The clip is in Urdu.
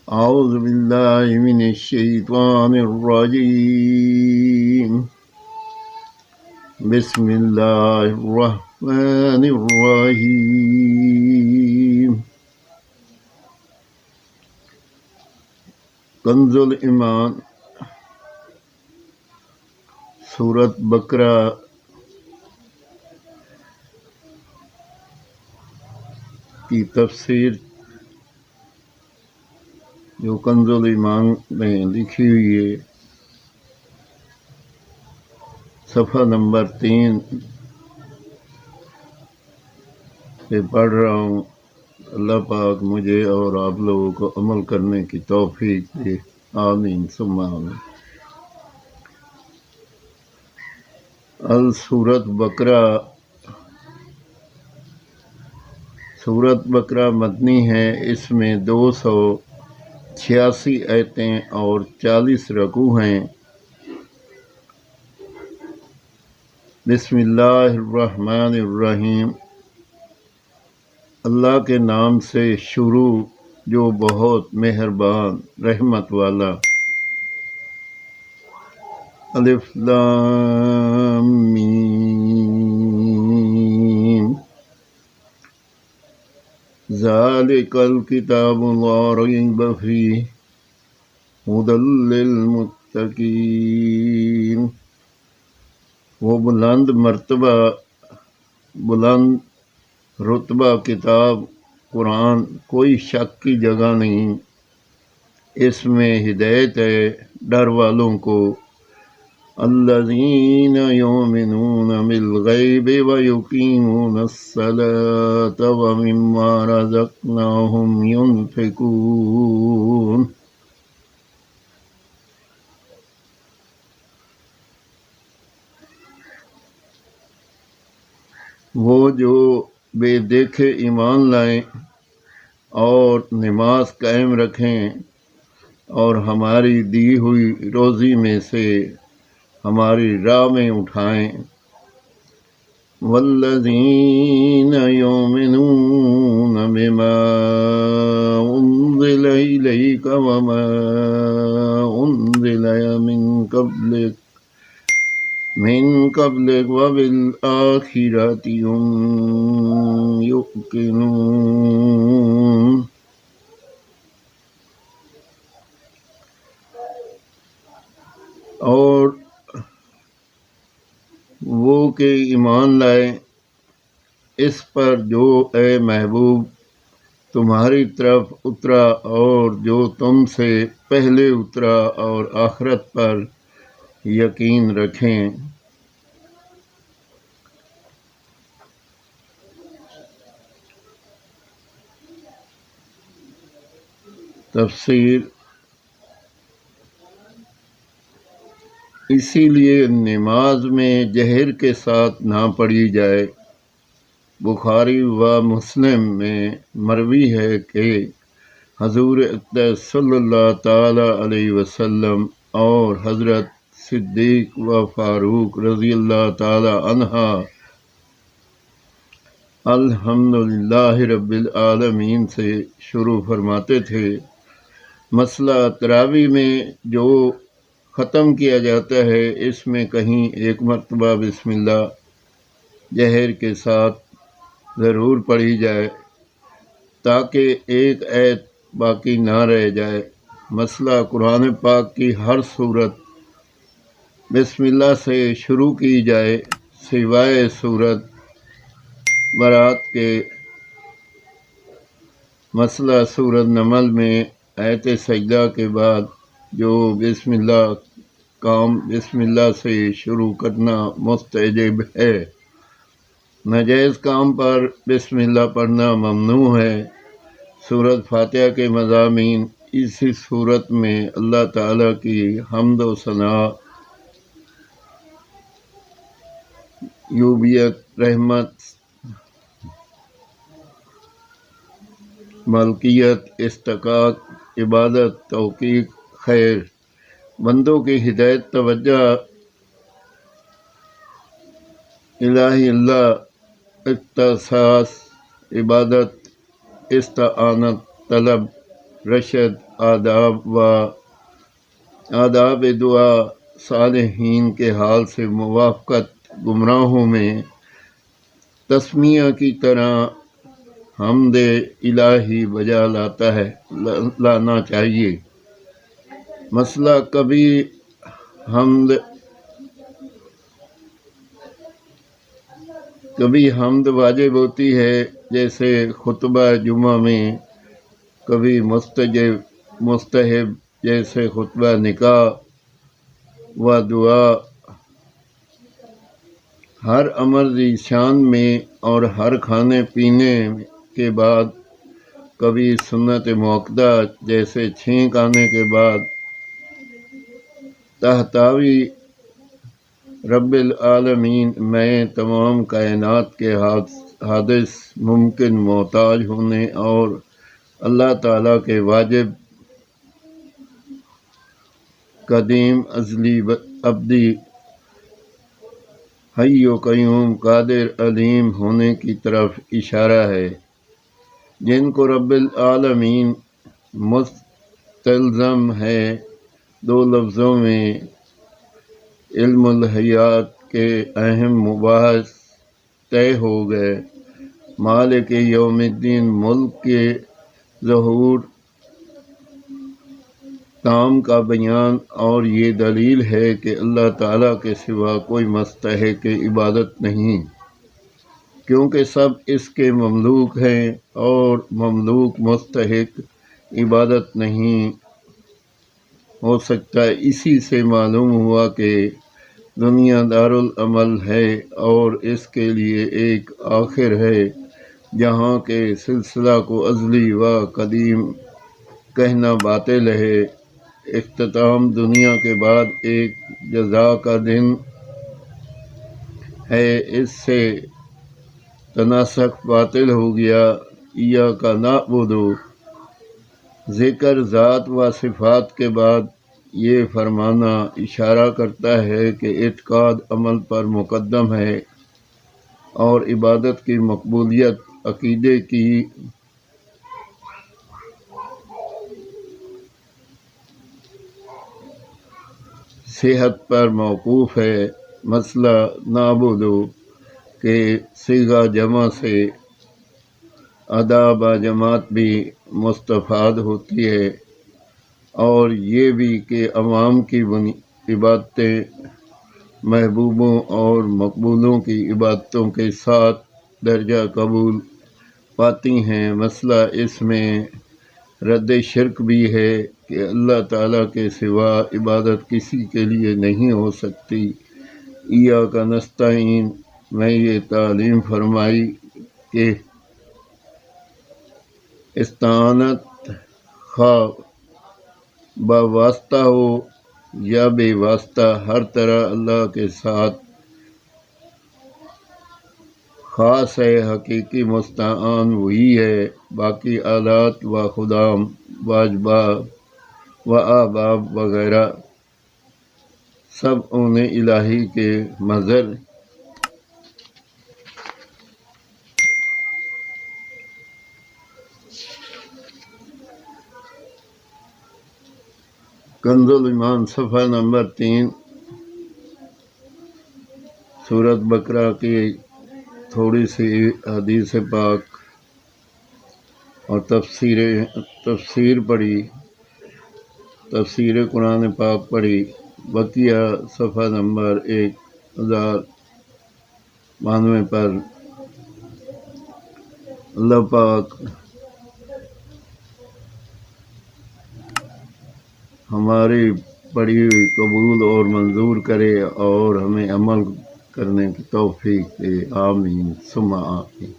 أعوذ بالله من الشيطان الرجيم بسم الله الرحمن الرحيم کنز الایمان سورۃ بقرہ کی تفسیر جو کنز الایمان میں لکھی ہوئی ہے، صفحہ نمبر 3 سے پڑھ رہا ہوں۔ اللہ پاک مجھے اور آپ لوگوں کو عمل کرنے کی توفیق دے، آمین ثم آمین۔ سورۃ بقرہ مدنی ہے، اس میں 286 آیتیں اور 40 رکوع ہیں۔ بسم اللہ الرحمن الرحیم، اللہ کے نام سے شروع جو بہت مہربان رحمت والا۔ الف لام میم، ذالک الکتاب لا ریب فیہ ھدی للمتقین۔ وہ بلند رتبہ کتاب قرآن، کوئی شک کی جگہ نہیں، اس میں ہدایت ہے ڈر والوں کو۔ الذین یؤمنون بالغیب ویقیمون الصلاۃ ومما رزقناہم ینفقون۔ وہ جو بے دیکھے ایمان لائیں اور نماز قائم رکھیں اور ہماری دی ہوئی روزی میں سے ہماری راہ میں اٹھائیں۔ والذین یؤمنون بما انزل الیک وما انزل من قبلک وبالآخرۃ هم یوقنون۔ اور وہ کہ ایمان لائے اس پر جو اے محبوب تمہاری طرف اترا اور جو تم سے پہلے اترا، اور آخرت پر یقین رکھیں۔ تفسیر: اسی لیے نماز میں جہر کے ساتھ نہ پڑھی جائے۔ بخاری و مسلم میں مروی ہے کہ حضور اقدس صلی اللہ تعالی علیہ وسلم اور حضرت صدیق و فاروق رضی اللہ تعالی عنہ الحمدللہ رب العالمین سے شروع فرماتے تھے، مسئلہ تراویح میں جو ختم کیا جاتا ہے اس میں کہیں ایک مرتبہ بسم اللہ جہر کے ساتھ ضرور پڑھی جائے تاکہ ایک آیت باقی نہ رہ جائے۔ مسئلہ قرآن پاک کی ہر صورت بسم اللہ سے شروع کی جائے سوائے سورۃ برات کے۔ مسئلہ سورۃ نمل میں آیت سجدہ کے بعد جو بسم اللہ سے شروع کرنا مستحب ہے، ناجائز کام پر بسم اللہ پڑھنا ممنوع ہے۔ سورۃ فاتحہ کے مضامین اسی صورت میں اللہ تعالیٰ کی حمد و ثناء، یوبیت، رحمت، ملکیت، استحقاق، عبادت، توقیق، خیر، بندوں کی ہدایت، توجہ الہی، اللہ، اختصاص، عبادت، استعانت، طلب، رشد، آداب دعا صالحین کے حال سے موافقت گمراہوں میں تسمیہ کی طرح حمد الہی بجا لانا چاہیے۔ مسئلہ کبھی حمد واجب ہوتی ہے جیسے خطبہ جمعہ میں، کبھی مستحب جیسے خطبہ نکاح و دعا۔ ہر امر ذی شان میں اور ہر کھانے پینے کے بعد، کبھی سنت موقدہ جیسے چھینک آنے کے بعد۔ تحتوی رب العالمین میں تمام کائنات کے حادث ممکن محتاج ہونے اور اللہ تعالیٰ کے واجب قدیم ازلی ابدی حی و قیوم قادر علیم ہونے کی طرف اشارہ ہے، جن کو رب العالمین مستلزم ہے۔ دو لفظوں میں علم الحیات کے اہم مباحث طے ہو گئے۔ مالک یوم الدین، ملک کے ظہور تام کا بیان، اور یہ دلیل ہے کہ اللہ تعالیٰ کے سوا کوئی مستحق عبادت نہیں، کیونکہ سب اس کے مملوک ہیں اور مملوک مستحق عبادت نہیں ہو سکتا۔ اسی سے معلوم ہوا کہ دنیا دارالعمل ہے اور اس کے لیے ایک آخر ہے، جہاں کے سلسلہ کو ازلی و قدیم کہنا باطل ہے۔ اختتام دنیا کے بعد ایک جزا کا دن ہے، اس سے تناسخ باطل ہو گیا۔ ایاک نعبد، ذکر ذات و صفات کے بعد یہ فرمانا اشارہ کرتا ہے کہ اعتقاد عمل پر مقدم ہے اور عبادت کی مقبولیت عقیدے کی صحت پر موقوف ہے۔ مسئلہ نعبد کے صیغہ جمع سے ادا با جماعت بھی مستفاد ہوتی ہے، اور یہ بھی کہ عوام کی عبادتیں محبوبوں اور مقبولوں کی عبادتوں کے ساتھ درجہ قبول پاتی ہیں۔ مسئلہ اس میں رد شرک بھی ہے کہ اللہ تعالیٰ کے سوا عبادت کسی کے لیے نہیں ہو سکتی۔ ایاک نستعین میں یہ تعلیم فرمائی کہ استعانت خواہ بواسطہ ہو یا بے واسطہ، ہر طرح اللہ کے ساتھ خاص ہے۔ حقیقی مستعان وہی ہے، باقی آلات و خدام واجبات و احباب وغیرہ سب اون الہی کے مظہر کنز الایمان صفحہ نمبر 3، سورۃ بقرہ کی تھوڑی سی حدیث پاک اور تفسیر پڑھی، تفسیر قرآن پاک پڑھی۔ بقیہ صفحہ نمبر 1092 پر اللہ پاک ہماری پڑھی ہوئی قبول اور منظور کرے اور ہمیں عمل کرنے کی توفیق دے، آمین ثم آمین۔